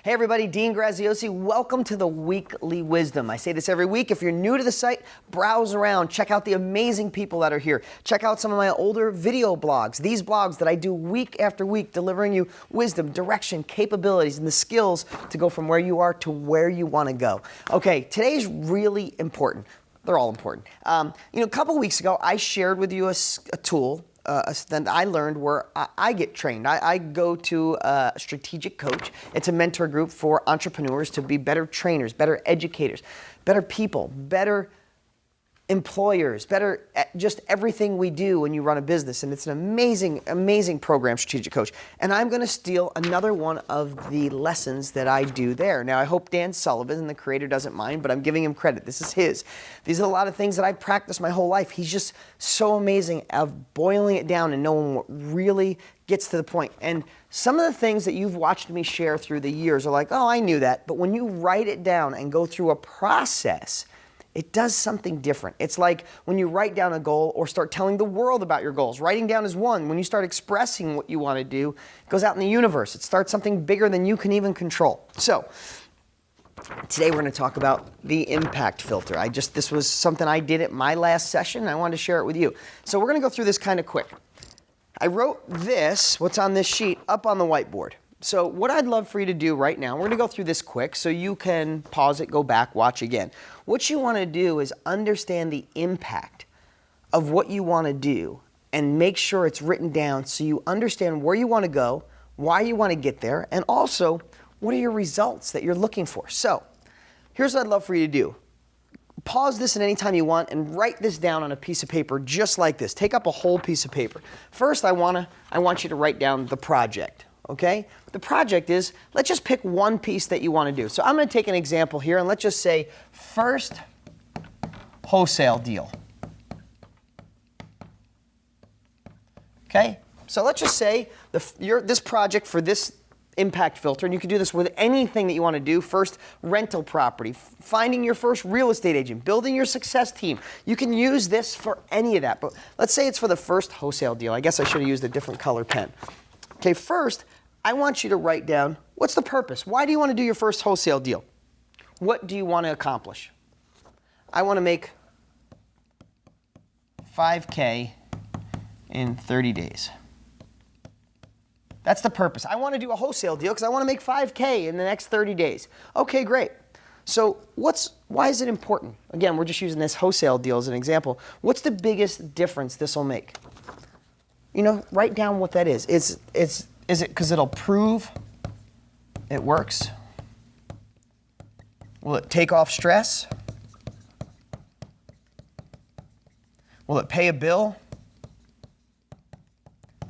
Hey everybody, Dean Graziosi. Welcome to the Weekly Wisdom. I say this every week. If you're new to the site, browse around. Check out the amazing people that are here. Check out some of my older video blogs. These blogs that I do week after week, delivering you wisdom, direction, capabilities, and the skills to go from where you are to where you want to go. Okay, today's really important. They're all important. A couple weeks ago, I shared with you a tool that I learned where I get trained. I go to a strategic coach. It's a mentor group for entrepreneurs to be better trainers, better educators, better people, better employers, better at just everything we do when you run a business. And it's an amazing, amazing program, Strategic Coach. And I'm going to steal another one of the lessons that I do there. Now, I hope Dan Sullivan, the creator, doesn't mind, but I'm giving him credit. This is his. These are a lot of things that I practiced my whole life. He's just so amazing of boiling it down and knowing what really gets to the point. And some of the things that you've watched me share through the years are like, oh, I knew that. But when you write it down and go through a process, it does something different. It's like when you write down a goal or start telling the world about your goals. Writing down is one. When you start expressing what you want to do, it goes out in the universe. It starts something bigger than you can even control. So today we're going to talk about the impact filter. This was something I did at my last session. I wanted to share it with you. So we're going to go through this kind of quick. I wrote this, what's on this sheet, up on the whiteboard. So what I'd love for you to do right now, we're going to go through this quick so you can pause it, go back, watch again. What you want to do is understand the impact of what you want to do and make sure it's written down so you understand where you want to go, why you want to get there, and also what are your results that you're looking for. So here's what I'd love for you to do. Pause this at any time you want and write this down on a piece of paper just like this. Take up a whole piece of paper. First, I want you to write down the project. Okay? The project is, let's just pick one piece that you want to do. So I'm going to take an example here and let's just say first wholesale deal. Okay? So let's just say this project for this impact filter, and you can do this with anything that you want to do. First rental property, finding your first real estate agent, building your success team. You can use this for any of that. But let's say it's for the first wholesale deal. I guess I should have used a different color pen. Okay, first, I want you to write down, what's the purpose? Why do you want to do your first wholesale deal? What do you want to accomplish? I want to make $5K in 30 days. That's the purpose. I want to do a wholesale deal because I want to make $5K in the next 30 days. Okay, great. So why is it important? Again, we're just using this wholesale deal as an example. What's the biggest difference this will make? Write down what that is. Is it because it'll prove it works? Will it take off stress? Will it pay a bill?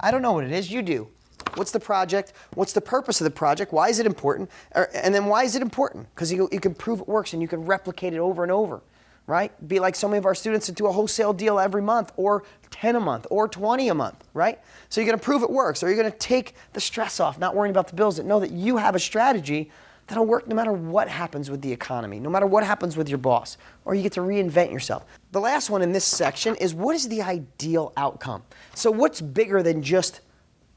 I don't know what it is. You do. What's the project? What's the purpose of the project? Why is it important? And then why is it important? Because you can prove it works and you can replicate it over and over. Right? Be like so many of our students that do a wholesale deal every month or 10 a month or 20 a month, right? So you're going to prove it works, or you're going to take the stress off, not worrying about the bills, that know that you have a strategy that'll work no matter what happens with the economy, no matter what happens with your boss, or you get to reinvent yourself. The last one in this section is, what is the ideal outcome? So what's bigger than just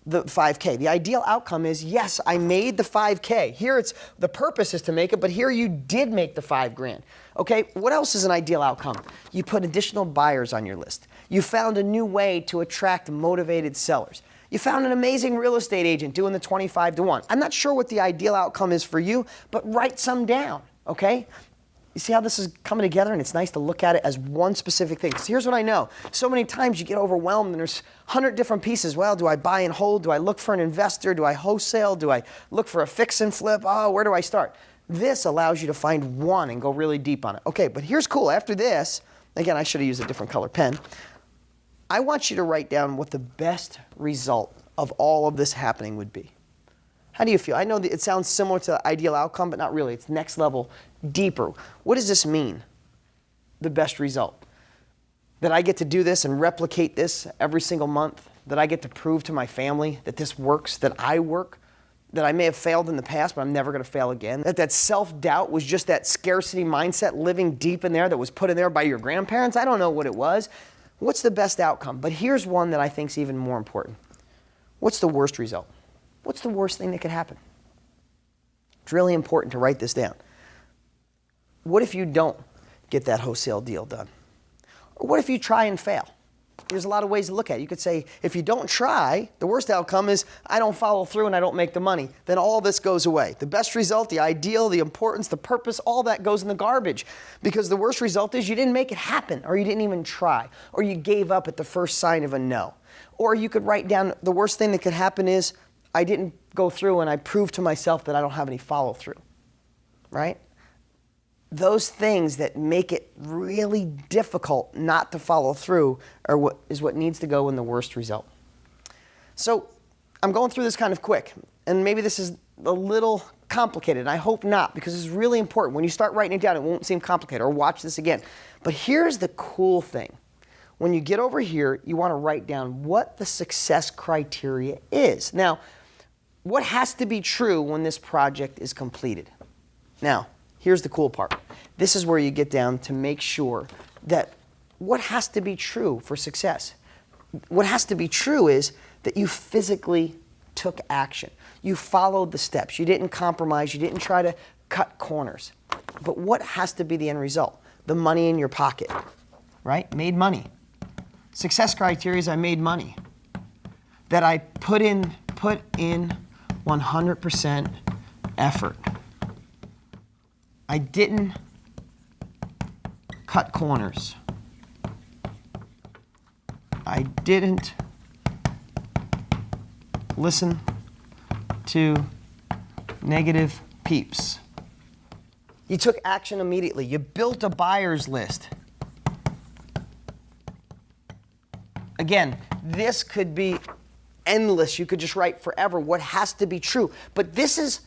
the 5K? The ideal outcome is, yes, I made the 5K. Here the purpose is to make it, but here you did make the $5,000. Okay, what else is an ideal outcome? You put additional buyers on your list. You found a new way to attract motivated sellers. You found an amazing real estate agent doing the 25-to-1. I'm not sure what the ideal outcome is for you, but write some down, okay? You see how this is coming together, and it's nice to look at it as one specific thing. So here's what I know. So many times you get overwhelmed and there's 100 different pieces. Well, do I buy and hold? Do I look for an investor? Do I wholesale? Do I look for a fix and flip? Oh, where do I start? This allows you to find one and go really deep on it. Okay, but here's cool. After this, again, I should have used a different color pen. I want you to write down what the best result of all of this happening would be. How do you feel? I know that it sounds similar to the ideal outcome, but not really. It's next level, deeper. What does this mean, the best result? That I get to do this and replicate this every single month? That I get to prove to my family that this works, that I work? That I may have failed in the past, but I'm never going to fail again? That self-doubt was just that scarcity mindset living deep in there that was put in there by your grandparents? I don't know what it was. What's the best outcome? But here's one that I think is even more important. What's the worst result? What's the worst thing that could happen? It's really important to write this down. What if you don't get that wholesale deal done? Or what if you try and fail? There's a lot of ways to look at it. You could say, if you don't try, the worst outcome is I don't follow through and I don't make the money. Then all this goes away. The best result, the ideal, the importance, the purpose, all that goes in the garbage. Because the worst result is you didn't make it happen, or you didn't even try, or you gave up at the first sign of a no. Or you could write down the worst thing that could happen is I didn't go through and I proved to myself that I don't have any follow through, right? Those things that make it really difficult not to follow through are what needs to go in the worst result. So I'm going through this kind of quick, and maybe this is a little complicated. I hope not, because it's really important. When you start writing it down, it won't seem complicated, or watch this again. But here's the cool thing. When you get over here, you want to write down what the success criteria is. Now, what has to be true when this project is completed? Now, here's the cool part. This is where you get down to make sure that what has to be true for success. What has to be true is that you physically took action. You followed the steps. You didn't compromise. You didn't try to cut corners. But what has to be the end result? The money in your pocket, right? Made money. Success criteria is I made money. That I put in 100% effort. I didn't cut corners. I didn't listen to negative peeps. You took action immediately. You built a buyer's list. Again, this could be endless. You could just write forever what has to be true. But this is,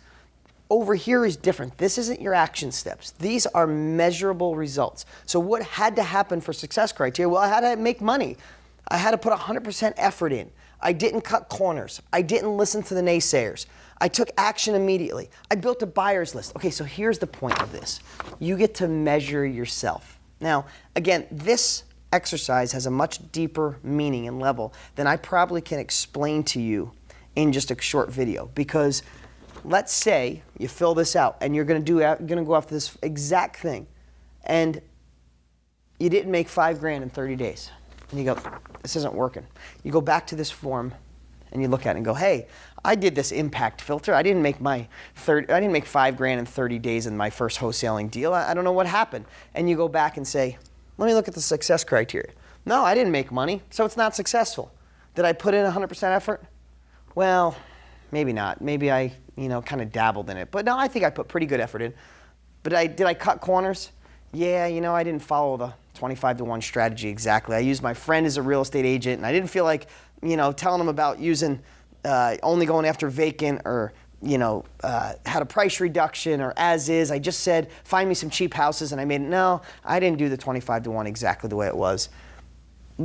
over here is different. This isn't your action steps. These are measurable results. So what had to happen for success criteria? Well, I had to make money. I had to put 100% effort in. I didn't cut corners. I didn't listen to the naysayers. I took action immediately. I built a buyer's list. Okay, so here's the point of this. You get to measure yourself. Now, again, this exercise has a much deeper meaning and level than I probably can explain to you in just a short video. Because let's say you fill this out and you're going to go after this exact thing, and you didn't make $5,000 in 30 days. And you go, this isn't working. You go back to this form and you look at it and go, hey, I did this impact filter. I didn't make $5,000 in 30 days in my first wholesaling deal. I don't know what happened. And you go back and say, let me look at the success criteria. No, I didn't make money, so it's not successful. Did I put in 100% effort? Well, maybe not. Maybe I, kind of dabbled in it. But no, I think I put pretty good effort in. But did I cut corners? Yeah, I didn't follow the 25-to-1 strategy exactly. I used my friend as a real estate agent, and I didn't feel like, telling him about using, only going after vacant, or, had a price reduction, or as is. I just said, find me some cheap houses, and I made it. No, I didn't do the 25-to-1 exactly the way it was.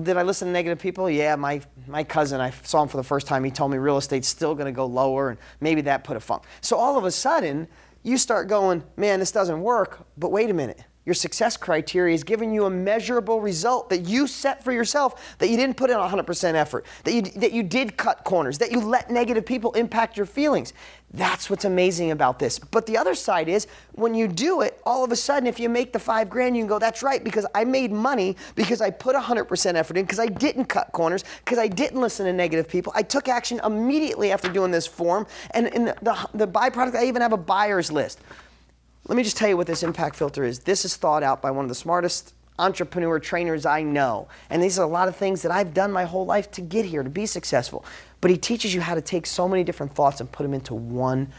Did I listen to negative people? Yeah, my cousin, I saw him for the first time. He told me real estate's still going to go lower, and maybe that put a funk. So all of a sudden, you start going, man, this doesn't work. But wait a minute. Your success criteria is giving you a measurable result that you set for yourself, that you didn't put in 100% effort, that you did cut corners, that you let negative people impact your feelings. That's what's amazing about this. But the other side is, when you do it, all of a sudden, if you make the $5,000, you can go, that's right, because I made money, because I put 100% effort in, because I didn't cut corners, because I didn't listen to negative people. I took action immediately after doing this form, and in the byproduct, I even have a buyer's list. Let me just tell you what this impact filter is. This is thought out by one of the smartest entrepreneur trainers I know. And these are a lot of things that I've done my whole life to get here, to be successful. But he teaches you how to take so many different thoughts and put them into one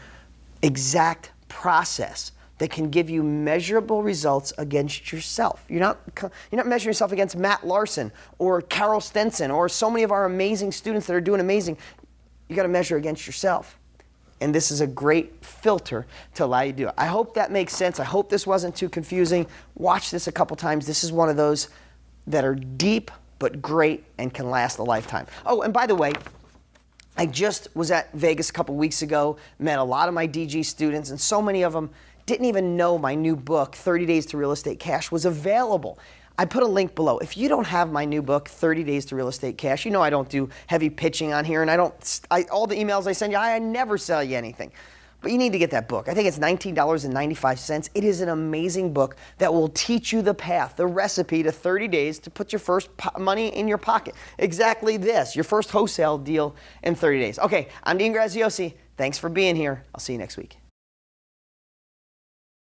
exact process that can give you measurable results against yourself. You're not measuring yourself against Matt Larson or Carol Stenson or so many of our amazing students that are doing amazing. You got to measure against yourself. And this is a great filter to allow you to do it. I hope that makes sense. I hope this wasn't too confusing. Watch this a couple times. This is one of those that are deep but great and can last a lifetime. Oh, and by the way, I just was at Vegas a couple weeks ago, met a lot of my DG students, and so many of them didn't even know my new book, 30 Days to Real Estate Cash, was available. I put a link below. If you don't have my new book, 30 Days to Real Estate Cash, I don't do heavy pitching on here, and all the emails I send you, I never sell you anything. But you need to get that book. I think it's $19.95. It is an amazing book that will teach you the path, the recipe to 30 days to put your first money in your pocket. Exactly this, your first wholesale deal in 30 days. Okay, I'm Dean Graziosi. Thanks for being here. I'll see you next week.